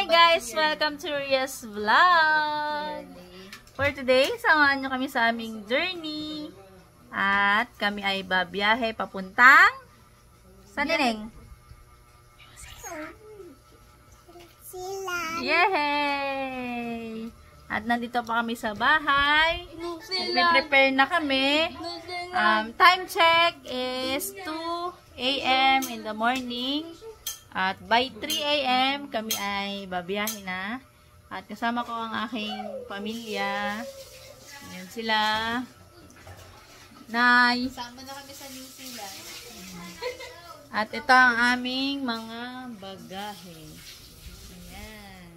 Hi guys! Welcome to Ria's Vlog! For today, samahan nyo kami sa aming journey. At kami ay babiyahe papuntang... Saan Neneng? Yay! At nandito pa kami sa bahay. Prepare na kami. Time check is 2 AM in the morning. At by 3 AM, kami ay babiyahe na. At kasama ko ang aking pamilya. Ayan sila. Nay. Sama na kami sa New Zealand. At ito ang aming mga bagahe. Ayan.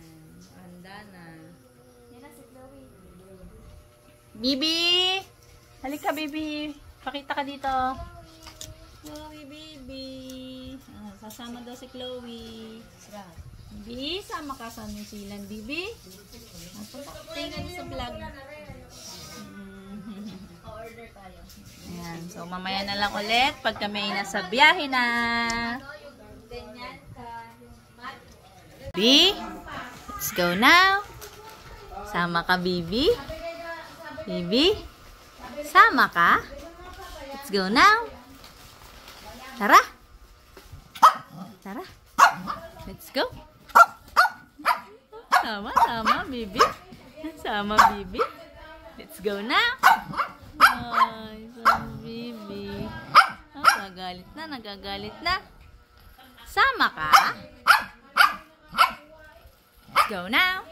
Handa na. Yan na si Chloe. Bibi! Halika, Bibi. Pakita ka dito. Chloe, Bibi. Sasama daw si Chloe. Bibi, sama ka sa New Zealand, Bibi. Tingnan sa vlog. Order tayo. Ayan. So, mamaya na lang ulit pag kami nasa biyahe na. Bibi, let's go now. Sama ka, Bibi. Bibi, sama ka. Let's go now. Tara. Tara. Let's go. Sama, Bibi. Sama, Bibi. Let's go now. Ay, sama, Bibi. Oh, nagagalit na. Sama ka? Let's go now.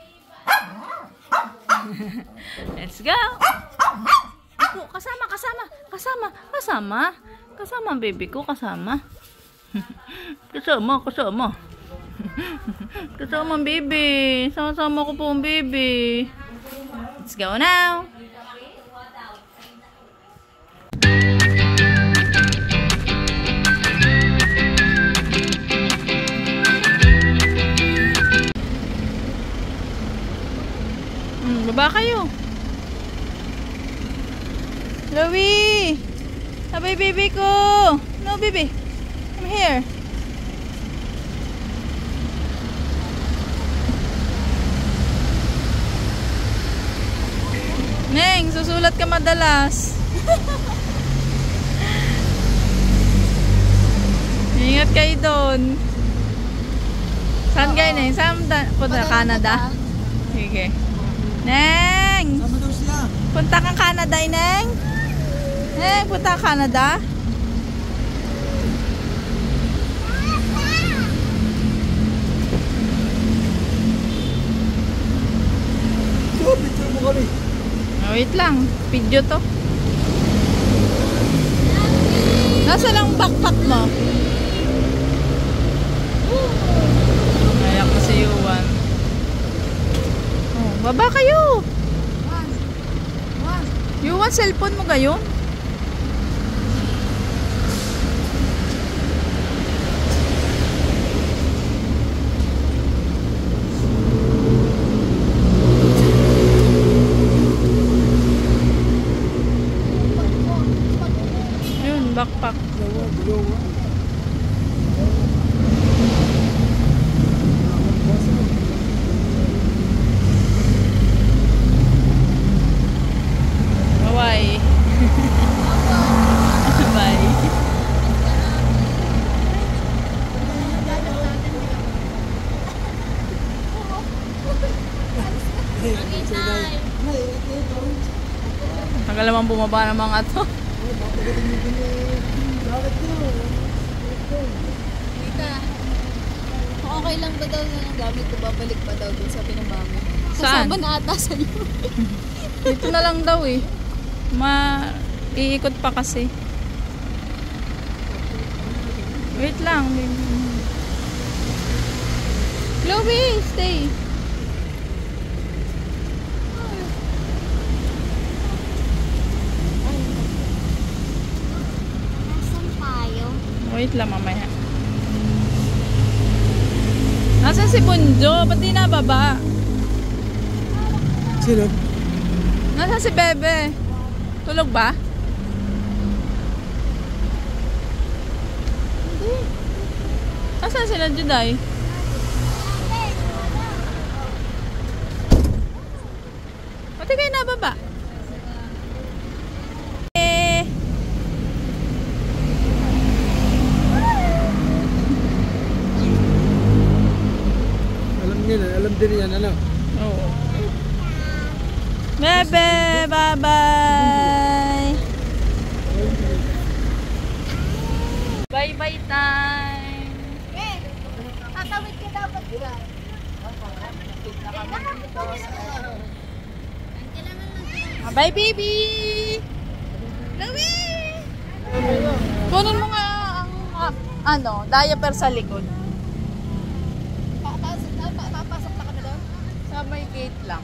Let's go. Ako, kasama, baby ko, kasama. Kasama, baby. Sama-sama ko po, baby. Let's go now. Baba kayo. Chloe! Sabay, baby ko. No, baby. Come here. Neng, susulat ka madalas. Ingat kayo doon. Saan kayo, Neng? Saan punta? Canada? Sige. Neng! Sama daw sila. Punta kang Canada, Neng? Neng, punta kang Canada? Picture mo kami. Wait lang, video to. Nasa lang backpack mo? Ayak ko si Yuan. Oh, baba kayo. Yuan, cellphone mo gayon? Backpack. Bye. Bye. Tagal naman bumaba ng mga to. Okay lang ba daw na gamit ko? Babalik pa daw dun sa pinamami. Saan? Kasama na ata sa'yo. Dito na lang daw eh. Iikot pa kasi. Wait lang. Chloe, stay. Nasaan tayo? Wait lang mamaya. Nasaan si Bunjo? Ba't di nababa? Sino? Nasaan si Bebe? Tulog ba? Nasaan sila, Juday? Hindi kayo nababa. Alam din yan, ano? Oo. Bebe, bye-bye. Bye-bye time. Tatawid ka dapat dyan. Bye, baby! Lawi! Kunin mo nga ang diaper sa likod. Papasok na kami doon. Sa may gate lang.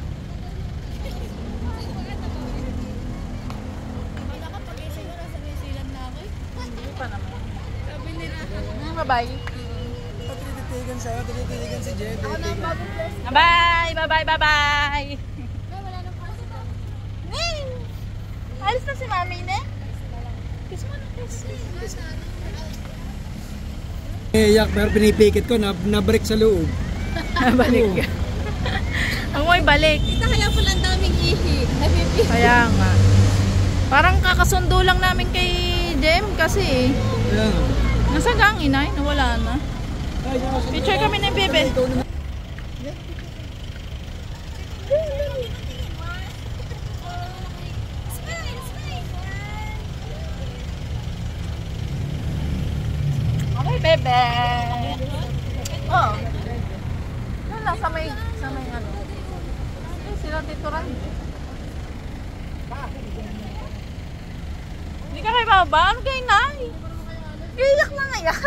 Nakapag-isip ko na sa New Zealand na ako eh. Hindi pa naman. Sabi nila. Bye-bye. Tinititigan sa'yo, tinititigan si Jen. Ako na ang bagong dress. Bye! Bye-bye! Bye-bye! May wala nang pasok na. Alis na si mami, ne? Kiss mo na, kiss. Iyak, pero pinipikit ko, nabreak sa loob. Balik ka. Ang mo'y balik. Kita kaya pala ang daming ihi. Napipi. Kaya nga. Parang kakasundo lang namin kay Jem kasi Ayan. nasa gang inay, nawala na. Picture kami ng bebe. Okay, bebe. Oh. Yan lang sa may ano. Eh, sila Tito Randy. Hindi ka kayo baba? Ano kayo, Nay? Iyak na ngayak.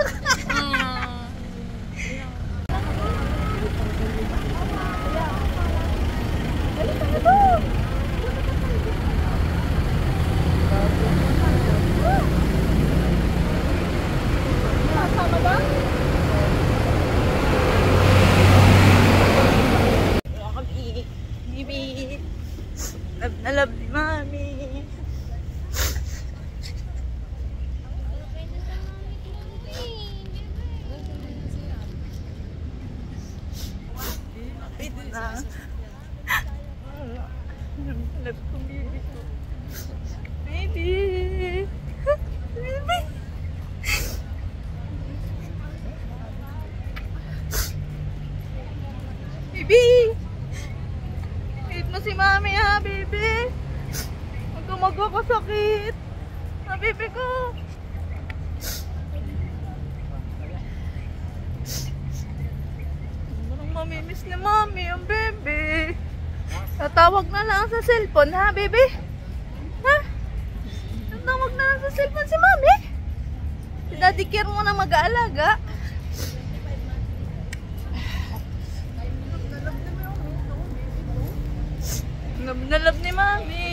Bibi. Love na love ni Mami. Love ko, baby ko. Baby! Baby! Baby! Wait mo si Mami ha, baby! Huwag ka magkakasakit! Ha, baby ko! Parang mamimiss ni Mami ang baby! Tatawag na lang sa cellphone, ha, baby? Ha? Tatawag na lang sa cellphone si Mami? Si Daddy Care mo na mag-aalaga. Love na love ni Mami.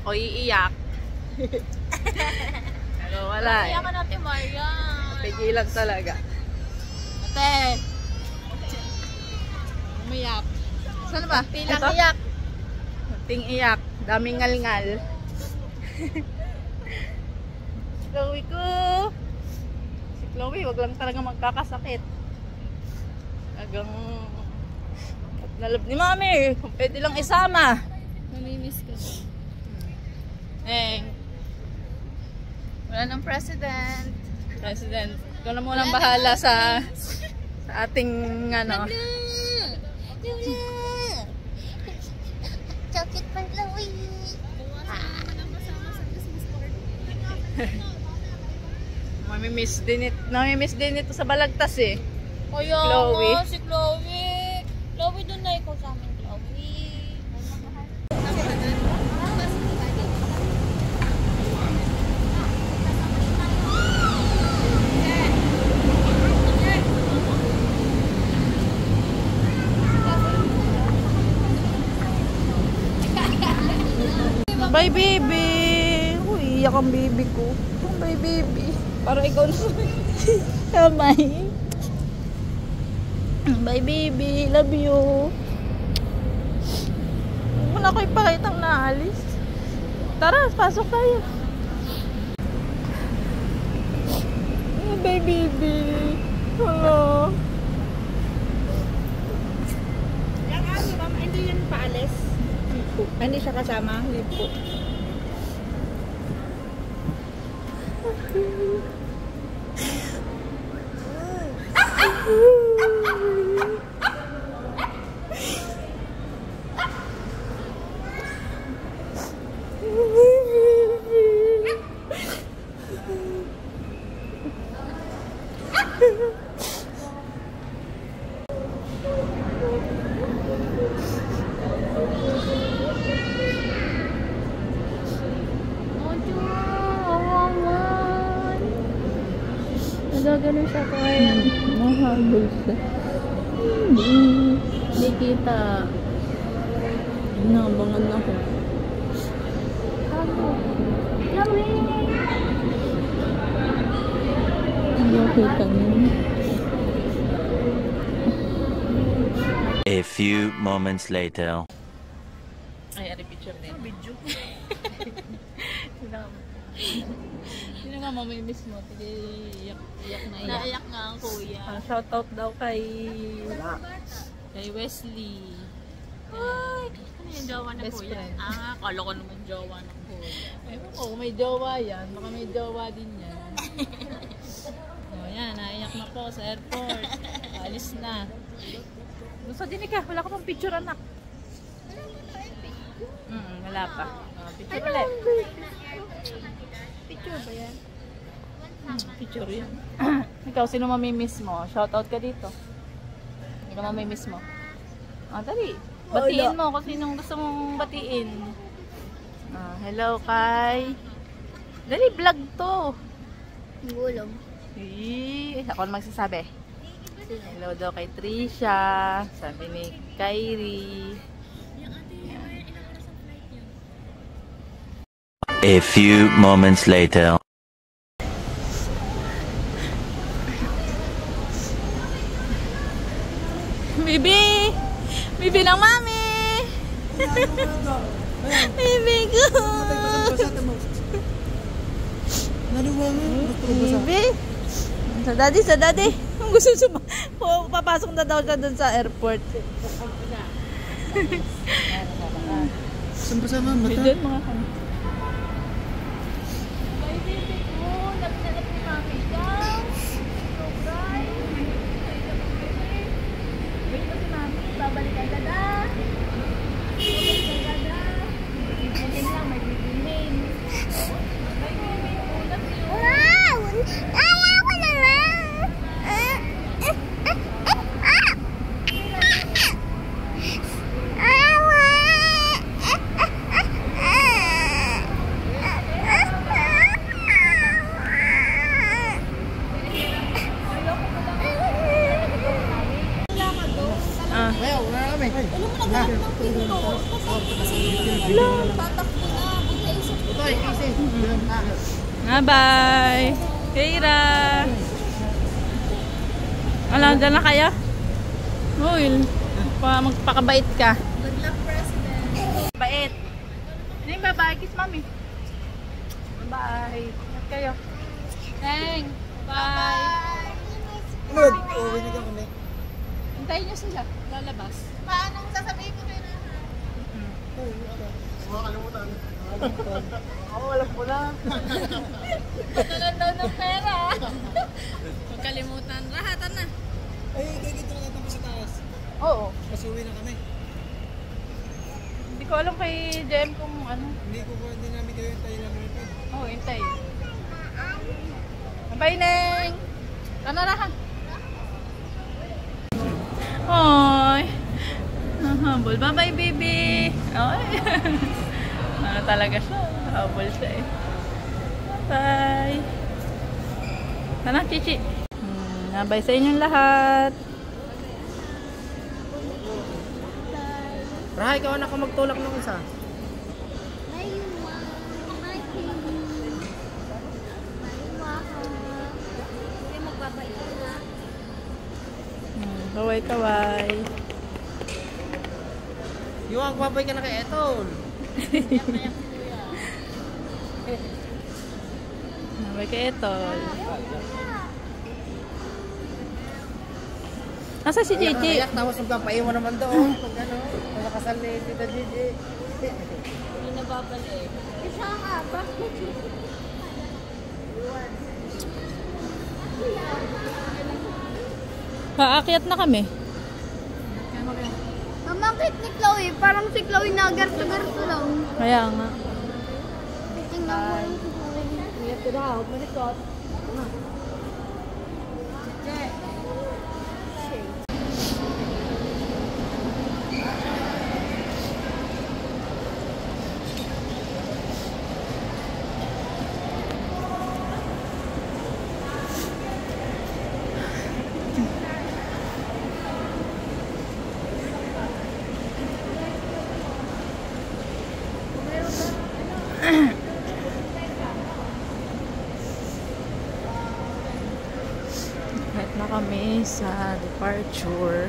Ako iiyak. Pero wala eh. Kaya ka natin, Maria. Pigilan talaga. Ate! Umiyak. Saan ba? Pilang Ito? iyak. Ting iyak. Daming ngal-ngal. Si Chloe ko. Si Chloe, wag lang talaga magkakasakit. Talagang nalab ni Mami. Kung pwede lang isama. Namimiss ko. Wala ng president. President. Ikaw na munang bahala sa ating ano. Chocolate pa Chloe. Mamimiss din ito sa Balagtas eh. Kaya Chloe. nga, si Chloe. Chloe, doon na ikaw sa amin, Chloe. Bye, baby! Uy, iyak ang baby ko. Bye, baby. Para ikaw naman. Kamay. Bye, baby. Love you. Huwag mo na ako ipakitang naalis. Tara, pasok tayo. Bye, baby. Hello. hindi siya kasama. Hindi po. Nagagano siya kaya. Mahabol siya. Hindi kita. Inabangan ako. Hindi kita niya. A few moments later. Ay, ari picture din. Video. Sino nga mamimiss mo? Iyak na iyak. Naiyak nga ang kuya. Shoutout daw kay Wesley. Ay, ano yung jowa ng Best kuya? friend. Kala ko naman jowa ng kuya. Ewan ko, may jowa yan. Baka may jowa din yan. Yan, naiyak na po sa airport. Alis na. Gusto din ka, wala ka pang picture anak. Wala pa. Picture ulit. Picture ba yan? Picture yan. Ikaw, sino mamimiss mo? Shoutout ka dito. Sino mamimiss mo? Dali. Batiin mo kung sinong gusto mong batiin. Hello kay... Dali, vlog to. Gulong. Ako na magsasabi. Hello daw kay Trisha. Sabi ni Kyrie. A few moments later. Bibi! Bibi ng mami! Bibi ko! Bibi! Sa daddy! Ang gusto papasok na daw siya dun sa airport. Saan ba sa mama? Doon mga kami. Ay, bibi ko! Lapit ni mami daw! Sobray! Wait mo si mami, babalik agad ah! Babalik agad ah! Bibigyan lang, may bibigyan. Ay, bibi ko, love you! Wow! Ayaw ko na lang! Bye! Keira! Alam, dyan na kaya? Uy, magpakabait ka. Good luck, President. Bait. Hindi ba? Bye. Kiss mami. Bye. Ingat kayo. Teng. Bye. Ano? Uwi na kami. Hintayin niyo sila. Lalabas. Paano sasabihin ko kayo na? Makakalimutan. Ako, alam ko na. Pagkalan daw ng pera. Huwag kalimutan. Rahatan na. Ay, gagito na natin sa taas. Oo. Mas uwi na kami. Hindi ko alam kay JM kung ano. Hindi namin kayo hintayin namin ito. Oo, hintay. Bye, Neng. Tama na ha. Hoy. Habol. Bye-bye, baby. Ay. Talaga siya. Habol siya eh. Bye. Sana, Chichi. Bye sa inyong lahat. Raha, ikaw na ka magtulak ng isa. Kaway-kaway. Yung babay ka na kay Etol. Kaway kay Etol. Nasa si Gigi? Tapos magpapaiwan naman doon. Pag ano, nakasal ni Tita Gigi. Hindi nababalik. Isa nga, bakit? Paakyat na kami. Mamakit ni Chloe, parang si Chloe na garto-garto lang. Kaya nga. Tingnan mo yung si Chloe. Kahit na kami sa departure.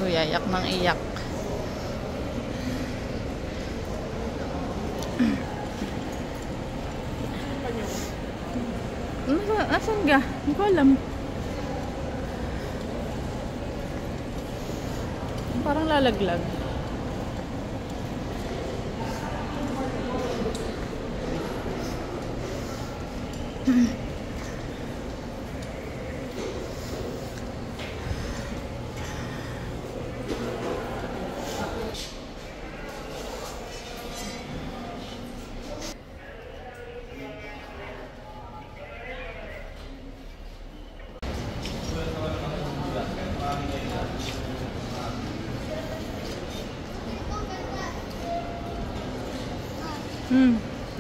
Uy, iyak ng iyak. Asan ka? Hindi ko alam. Parang lalaglag.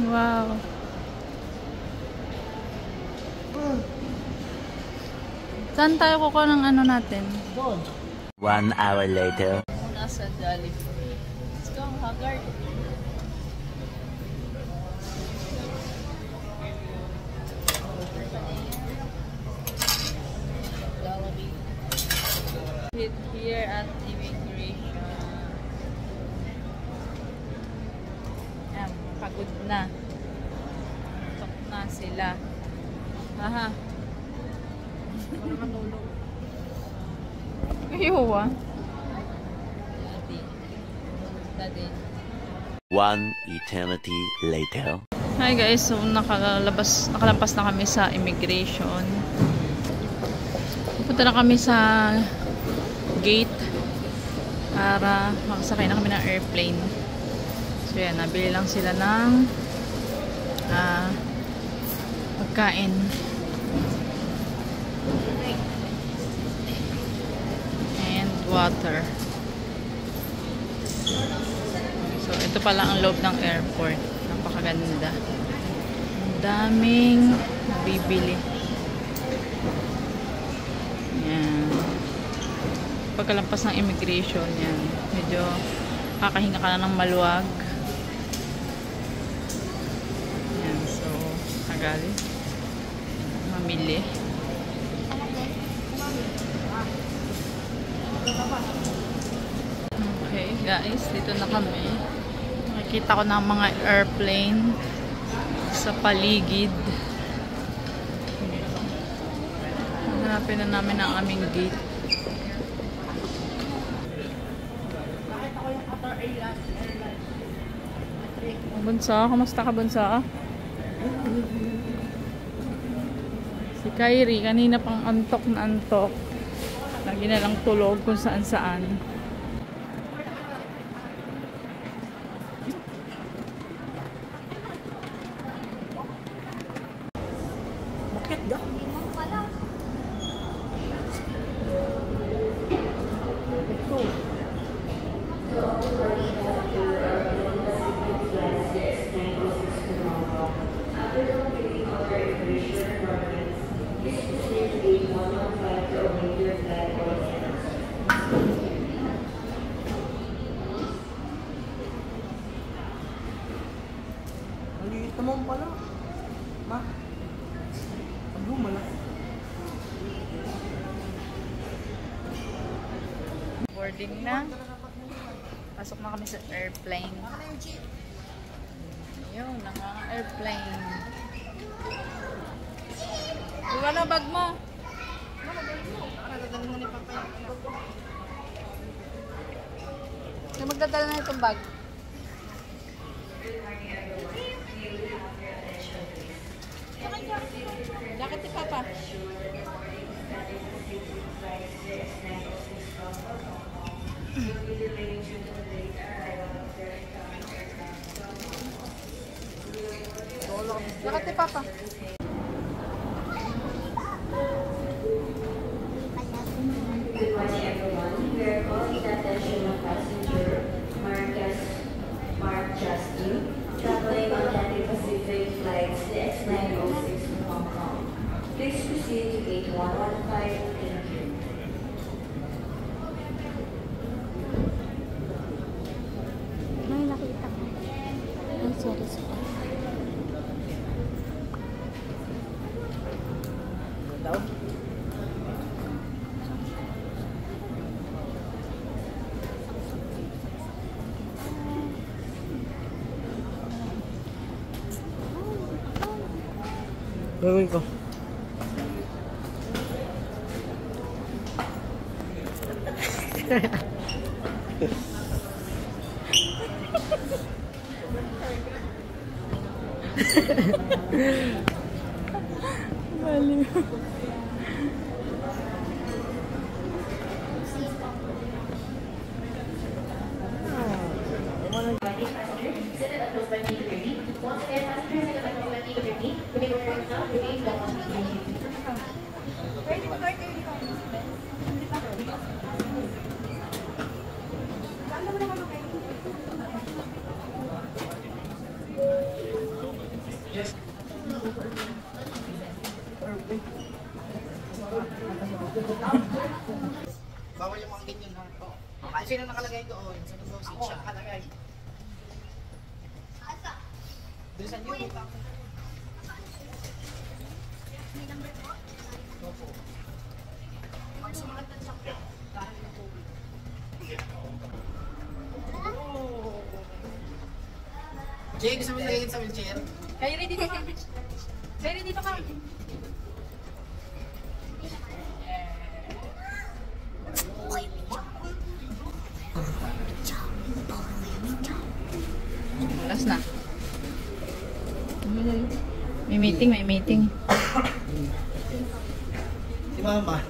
Wow. Saan tayo kukuha ng ano natin? 1 hour later. Nasa Jollibee. Let's go, Haggard. Hit here at immigration. Ayan, pagod na. Tok na sila. Aha. Ayaw ah. Daddy. 1 eternity later. Hi guys, so nakalampas na kami sa immigration. Punta na kami sa gate para makasakay na kami ng airplane. So yan, nabili lang sila ng pagkain. And water. So ito pala ang loob ng airport. Napakaganda. Ang daming bibili. Yan. Pagkalampas ng immigration, yan. Medyo kakahinga ka na ng maluwag. Yan. So, tagal. Mamili. Okay, guys. Dito na kami. Nakikita ko na mga airplane sa paligid. Hanapin na namin ang aming gate. Bunso, kamusta ka bunso? Si Kyrie, kanina pang antok na antok. Lagi na lang tulog kung saan saan. Maliit naman pala. Ma? Ano malaki? Boarding na. Pasok na kami sa airplane. Ayun, ang mga airplane. Iwan na bag mo. Yung magdadala na itong bag. Jacket ni Papa. Jacket ni Papa. Good morning, everyone. We are calling the attention of passenger Mark Justin, traveling on Cathay Pacific flights CX906 to Hong Kong. Please proceed to gate 115. Thank you. May nakita ko. Ay, sorry. Daw? Gawin ko. Baliw. Bawal yung mga ganyan ha. Oh. Sino nakalagay doon? Sa nung seat siya? Nakalagay. Doon sa new book. Opo. Pag sumakat ng sakit, dahil ng tubig. Jay, gusto mo nilagay sa wheelchair? Kayo rin dito ka. Kayo rin dito ka. Alas na. May meeting, may meeting. Si Mama.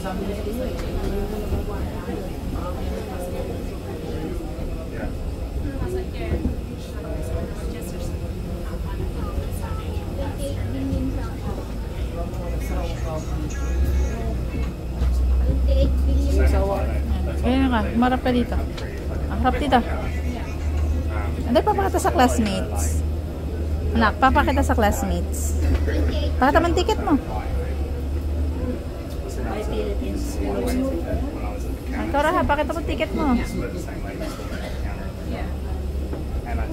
Sabi niya sa iyo eh. Kaya ka, marap ka dito. Ang harap dito. Ano, papakita sa classmates. Anak, papakita sa classmates. Pakita mo ang ticket mo. Ikaw Raha, pakita mo ang ticket mo.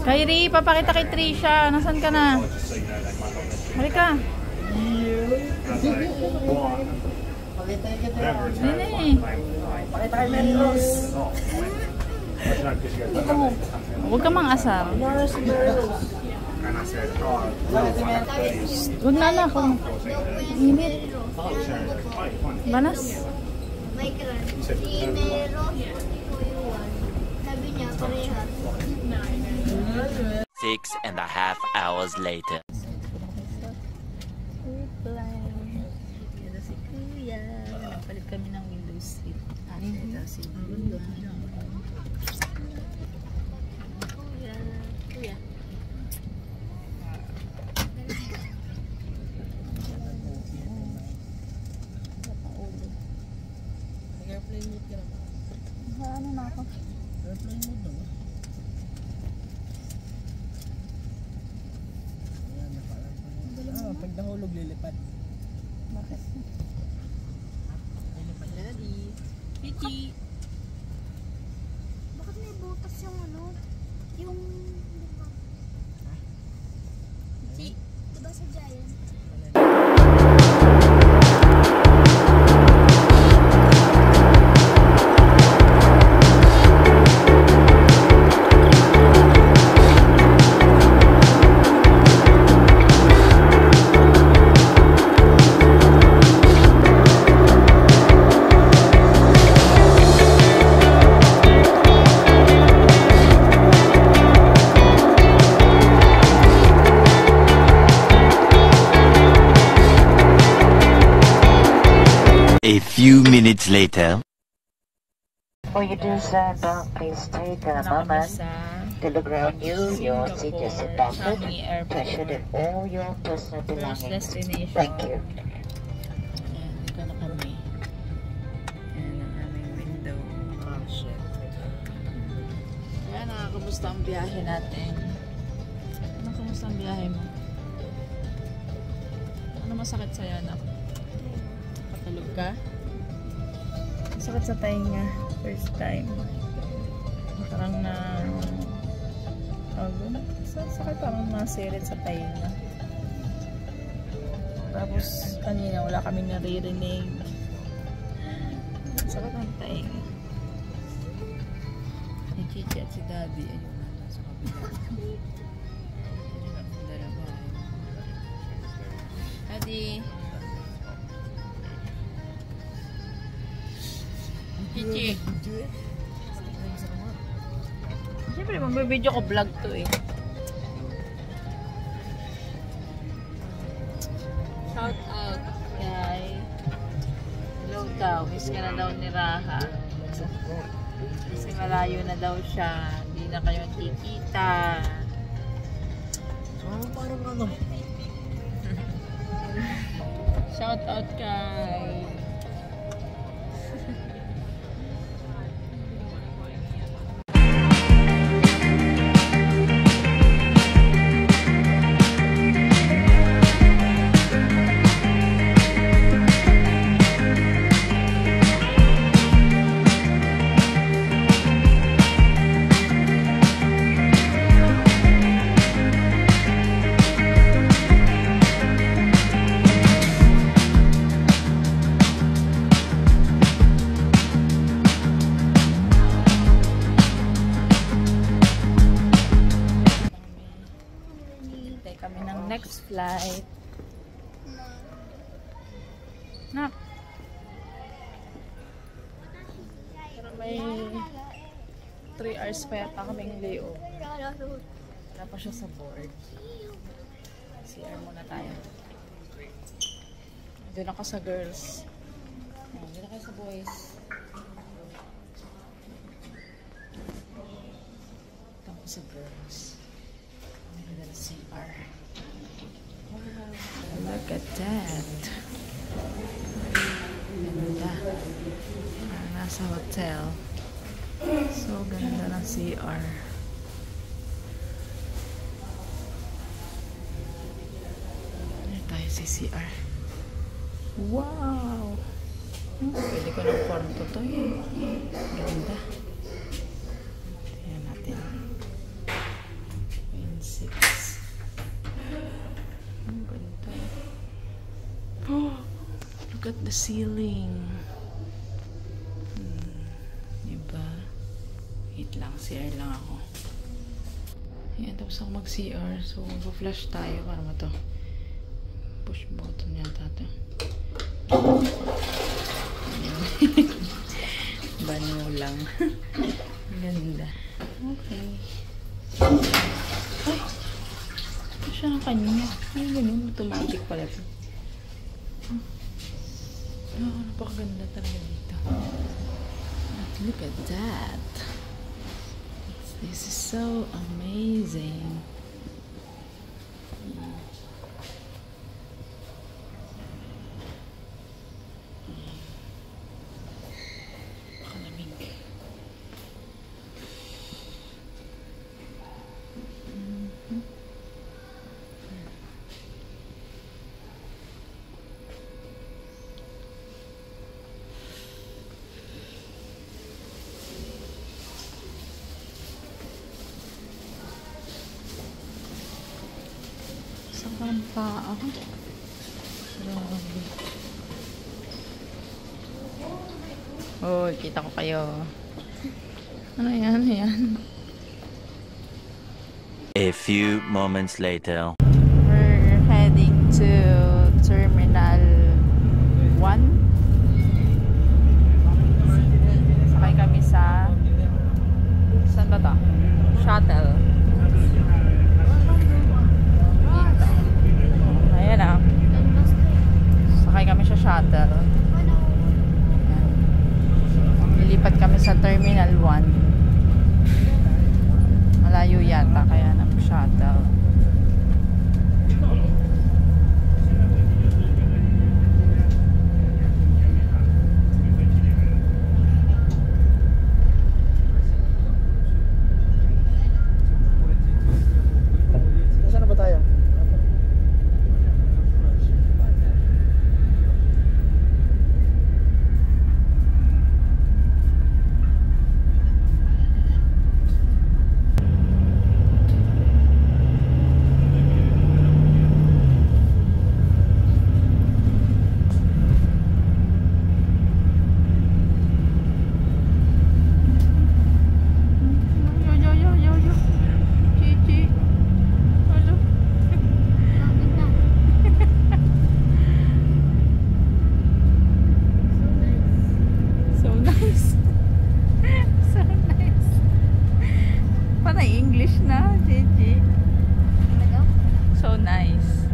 Kyrie, papakita kay Trisha. Nasaan ka na? Halika. Nene. Pakita kay Mary Rose. Huwag ka mang asar. Si Mary Rose. Huwag na na ako. Init. Banas. May kran. Si Mero, sabi niya, parehas. 6.5 hours later. Ito si Kuya. Palit kami ng window seat. Ito si Kuya. Kuya. Nag-airplane mode ka naman. Ano na ako? Airplane mode naman. Ayan, naka-airplane. Pag nahulog, lilipad. Bakit? Lilipad na di. Pichi! Bakit may butas yung ano? Yung... Diba sa Giant? A few minutes later. For you to stand back, please take a moment to look around you. Your seat is seatbelted. Ensure that all your personal belongings. Thank you. Ayan, dito na kami. Ayan ang aming window. Oh, shit. Ayan, nakakamusta ang biyahe natin. Nakakamusta ang biyahe mo? Ano masakit sa'yo, anak? Patulog ka? Masakit sa tainga. First time. Parang na... sakit parang nasirit sa tainga. Tapos kanina wala kami naririnig. Sakit ang tainga. Si Chichi at si Daddy ayun na sa kapila. Ayun ang dalawa. Daddy! Chichi! Siyempre magbibideo ko vlog to eh. Shout out kay hello daw, miss ka na daw ni Raha kasi malayo na daw siya, hindi na kayo kikita. So, parang ano? Shout out kay kami ng next flight. Nak. Pero may 3 hours pa yata kaming layover. Wala pa siya sa board. CR muna tayo. Doon ako sa girls. Doon ako sa boys. Doon ako sa girls. CR. Wow, look at that. Ganda. Nasa hotel. So ganda ng CR. Ano tayo sa CR? Wow! Pwede ko ng kwarto to eh. Ganda. Tingnan natin. 6. Ang ganda. Oh, look at the ceiling. Diba? Wait lang, CR lang ako. Ayan, tapos ako mag-CR. So, mag-flash tayo para mo to. Push button yata to. Bano lang. Ganda. Okay. Ay! Ito siya ng kanya. Ay, ganun. Automatic pala ito. Oh, napakaganda talaga dito. Look at that. This is so amazing. Saan pa ako? Grabe. Oh, kita ko kayo. Ano yan? Yan. A few moments later. We're heading to Terminal 1. Sakay kami sa... Saan ba ito? Shuttle. Ayan ah. Sakay kami sa shuttle. sa Terminal 1. Malayo yata kaya ng shuttle. Saan na ba tayo? English na, Gigi. So nice.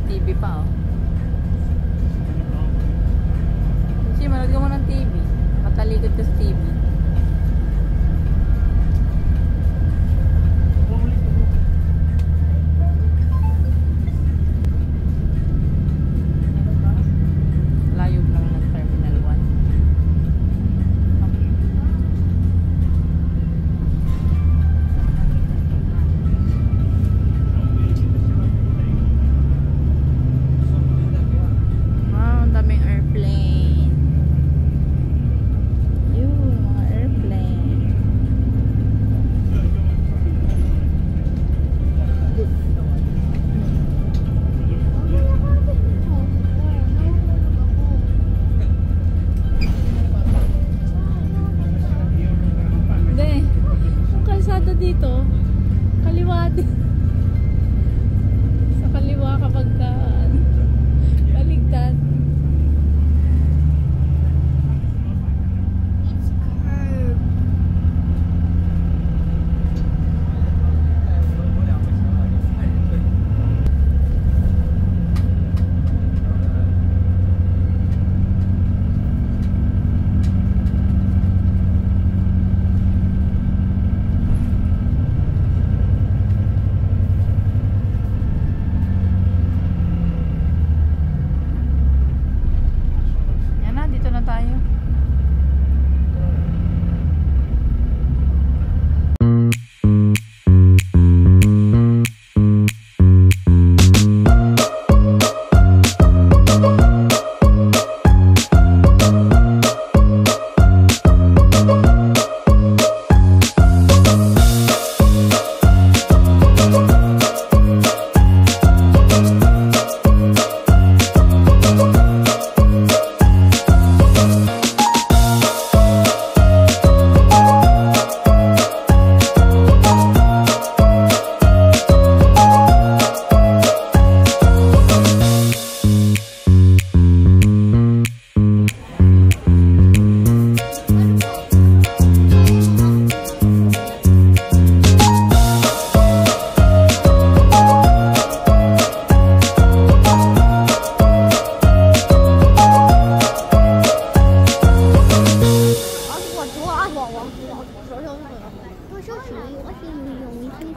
TV pa, oh. Gigi, manood ka mo ng TV. Nakatalikod ka sa TV. Dito, kaliwa din. Sa kaliwa kapag baligtad.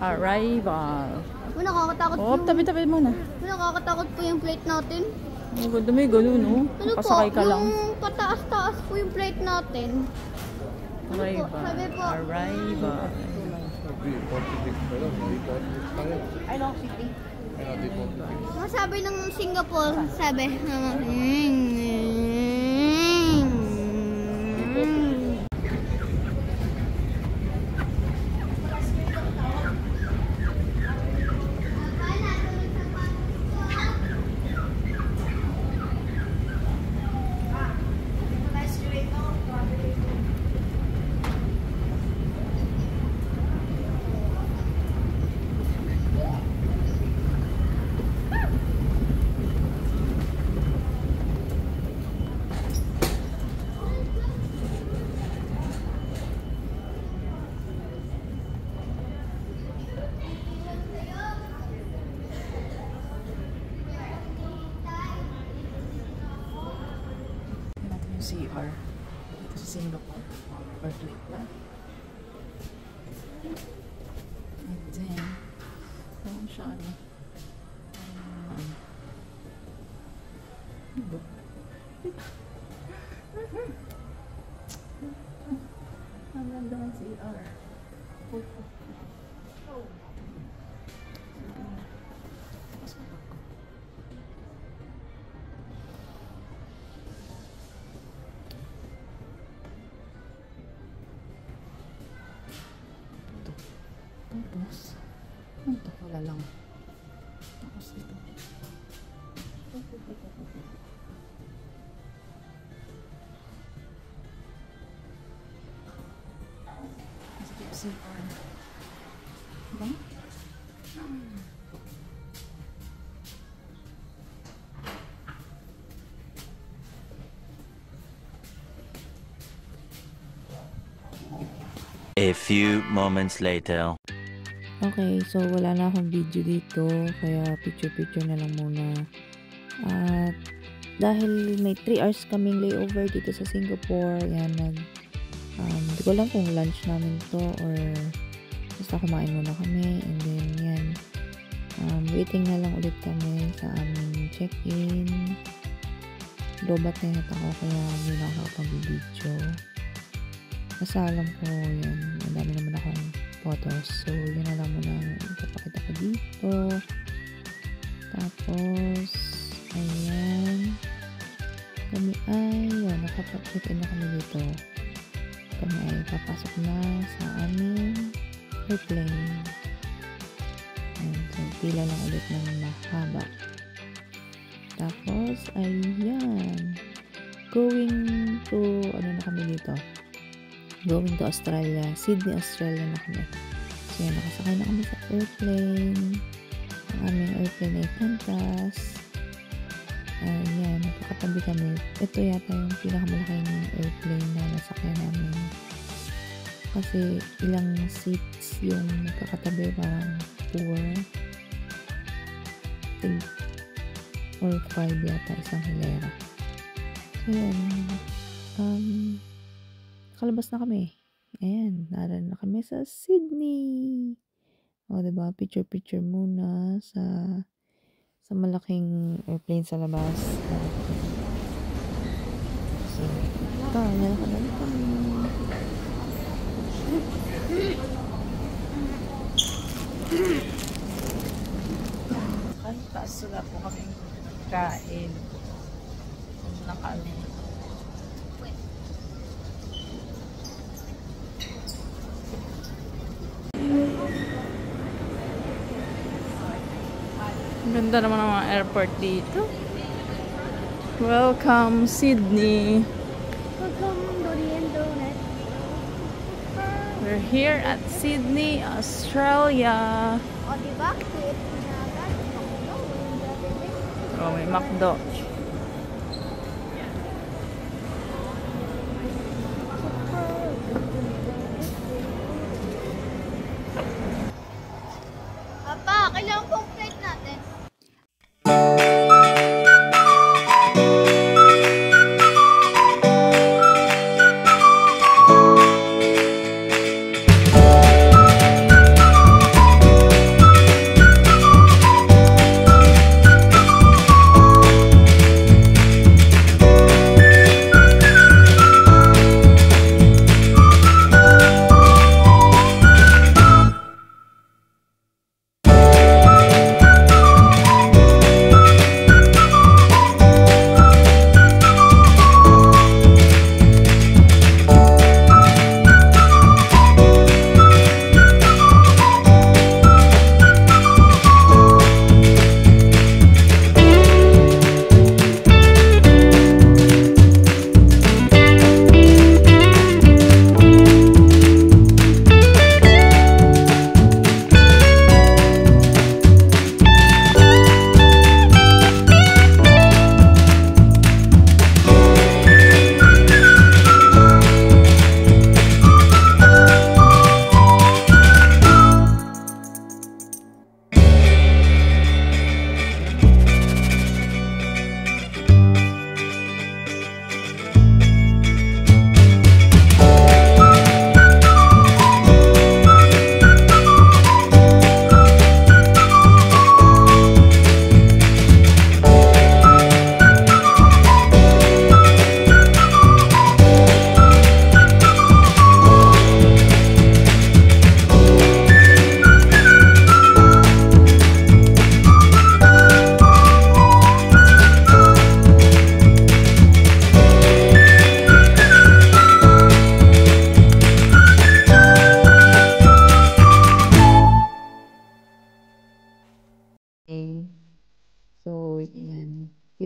Arrival. Nakakatakot Oh, tabi-tabi muna. Nakakatakot po yung plate natin. Ang ganda, may gano'n, no? Ano po? Pasakay ka lang. Yung pataas-taas po yung plate natin. Arrival. Sabi po. Arrival. Masabi ng Singapore, sabi. yung CR. Dito sa Singapore. Perfect na. And then, saan siya ano? Ang ganda ng CR. Tapos, ito wala lang. Tapos ito. Kasi CR. Diba? A few moments later. Okay, so wala na akong video dito, kaya picture-picture na lang muna. At dahil may 3 hours kaming layover dito sa Singapore, yan, hindi ko lang kung lunch namin to or basta kumain muna kami, and then yan, waiting na lang ulit kami sa aming check-in. Lobat na yata ako, kaya hindi na ako nakapag-video. Basta alam ko, yan, madami naman akong photos. So, yun na lang muna ipapakita ko dito. Tapos, ayan. Kami ay, yun, nakapag-check-in na kami dito. Kami ay papasok na sa aming airplane. Ayan, so, pila lang ulit ng mahaba. Tapos, ayan. Going to, ano na kami dito? Going to Australia. Sydney, Australia na kami. So, yan, nakasakay na kami sa airplane. Ang aming airplane ay Qantas. Ayan, nakakatabi kami. Ito yata yung pinakamalaking airplane na nasakay namin. Kasi ilang seats yung nakakatabi, parang 4. I think, or 5 yata, isang hilera. So, yan. Nakalabas na kami. Ayan, naran na kami sa Sydney. O, diba? Picture-picture muna sa malaking airplane sa labas. So, ito, nalakad na kami. Ay, taas sila po kami kain. Na kami. Ganda naman ang mga airport dito. Welcome, Sydney. Welcome, Dorian Donut. We're here at Sydney, Australia. O, diba? Create na agad. Oh, may McDo. Papa, kailangan pong plate natin.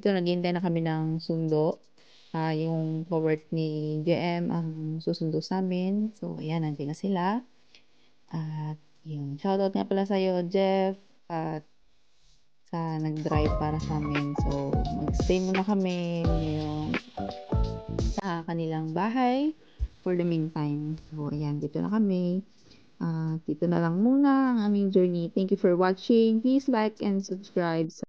dito, naghihintay na kami ng sundo. Yung co-work ni JM ang susundo sa amin. So, ayan, nandiyan na sila. At yun, shoutout nga pala sa'yo, Jeff. At sa nag-drive para sa amin. So, mag-stay muna kami ngayon sa kanilang bahay for the meantime. So, ayan, dito na kami. Dito na lang muna ang aming journey. Thank you for watching. Please like and subscribe sa